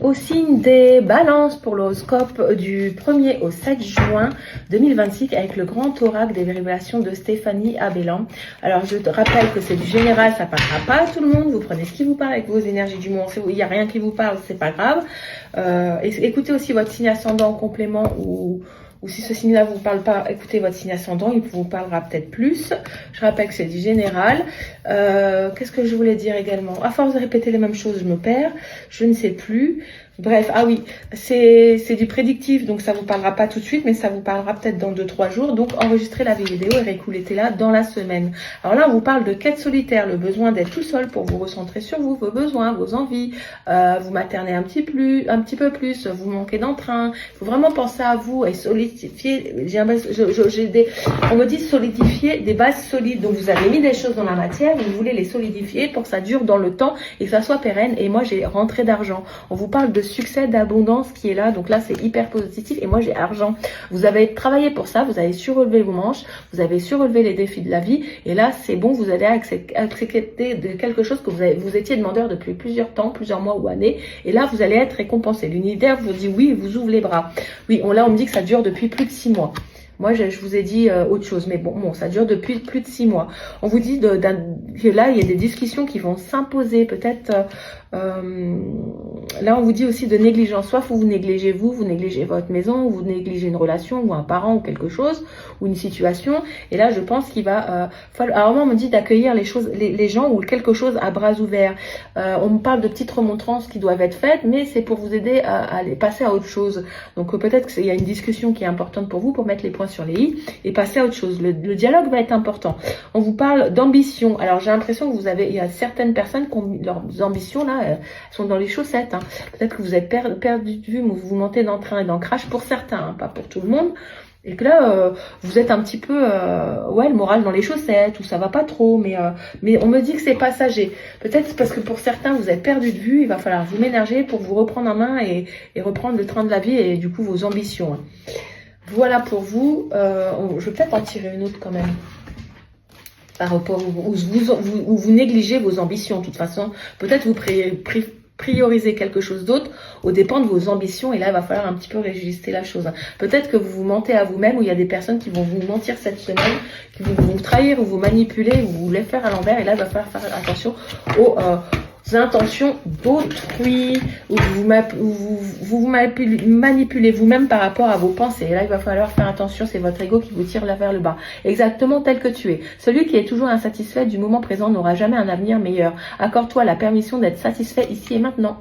Au signe des balances pour l'horoscope du 1er au 7 juin 2026 avec le grand oracle des révélations de Stéphanie Abellan. Alors je te rappelle que c'est du général, ça parlera pas à tout le monde, vous prenez ce qui vous parle avec vos énergies du moment, il n'y a rien qui vous parle, c'est pas grave. Écoutez aussi votre signe ascendant en complément ou si ce signe-là ne vous parle pas, écoutez votre signe ascendant, il vous parlera peut-être plus. Je rappelle que c'est du général. Qu'est-ce que je voulais dire également? À force de répéter les mêmes choses, je me perds. Je ne sais plus. Bref, ah oui, c'est du prédictif, donc ça vous parlera pas tout de suite, mais ça vous parlera peut-être dans 2-3 jours. Donc enregistrez la vidéo et réécoutez-la dans la semaine. Alors là, on vous parle de quête solitaire, le besoin d'être tout seul pour vous recentrer sur vous, vos besoins, vos envies, vous maternez un petit peu plus, vous manquez d'entrain. Il faut vraiment penser à vous et solidifier. On me dit solidifier des bases solides. Donc vous avez mis des choses dans la matière, vous voulez les solidifier pour que ça dure dans le temps et que ça soit pérenne. Et moi, j'ai rentrée d'argent. On vous parle de succès, d'abondance qui est là. Donc là, c'est hyper positif. Et moi, j'ai argent. Vous avez travaillé pour ça. Vous avez surrelevé vos manches. Vous avez surrelevé les défis de la vie. Et là, c'est bon. Vous allez accepter de quelque chose que vous étiez demandeur depuis plusieurs temps, plusieurs mois ou années. Et là, vous allez être récompensé. L'univers vous dit oui et vous ouvre les bras. Oui, là, on me dit que ça dure depuis plus de 6 mois. Moi, je vous ai dit autre chose, mais bon, ça dure depuis plus de 6 mois. On vous dit que là, il y a des discussions qui vont s'imposer. Peut-être, là, on vous dit aussi de négligence. Soit vous négligez vous négligez votre maison, ou vous négligez une relation, ou un parent, ou quelque chose, ou une situation. Et là, je pense qu'il va falloir... Alors, moi, on me dit d'accueillir les choses, les gens ou quelque chose à bras ouverts. On me parle de petites remontrances qui doivent être faites, mais c'est pour vous aider à aller passer à autre chose. Donc, peut-être qu'il y a une discussion qui est importante pour vous, pour mettre les points sur les i et passer à autre chose. Le dialogue va être important. On vous parle d'ambition. Alors j'ai l'impression que il y a certaines personnes qui ont leurs ambitions là, sont dans les chaussettes. Hein. Peut-être que vous êtes perdu de vue, mais vous montez d'entrain et d'ancrage pour certains, hein, pas pour tout le monde. Et que là, vous êtes un petit peu, le moral dans les chaussettes, ou ça va pas trop, mais on me dit que c'est passager. Peut-être parce que pour certains, vous êtes perdu de vue, il va falloir vous ménager pour vous reprendre en main et reprendre le train de la vie et du coup vos ambitions. Hein. Voilà pour vous. Je vais peut-être en tirer une autre quand même. Par rapport où vous négligez vos ambitions. De toute façon, peut-être vous priorisez quelque chose d'autre au dépend de vos ambitions. Et là, il va falloir un petit peu réajuster la chose. Peut-être que vous vous mentez à vous-même, ou il y a des personnes qui vont vous mentir cette semaine, qui vont vous trahir ou vous manipuler ou vous les faire à l'envers. Et là, il va falloir faire attention aux intentions d'autrui, ou vous manipulez vous-même par rapport à vos pensées. Et là, il va falloir faire attention, c'est votre ego qui vous tire là vers le bas. Exactement tel que tu es. Celui qui est toujours insatisfait du moment présent n'aura jamais un avenir meilleur. Accorde-toi la permission d'être satisfait ici et maintenant.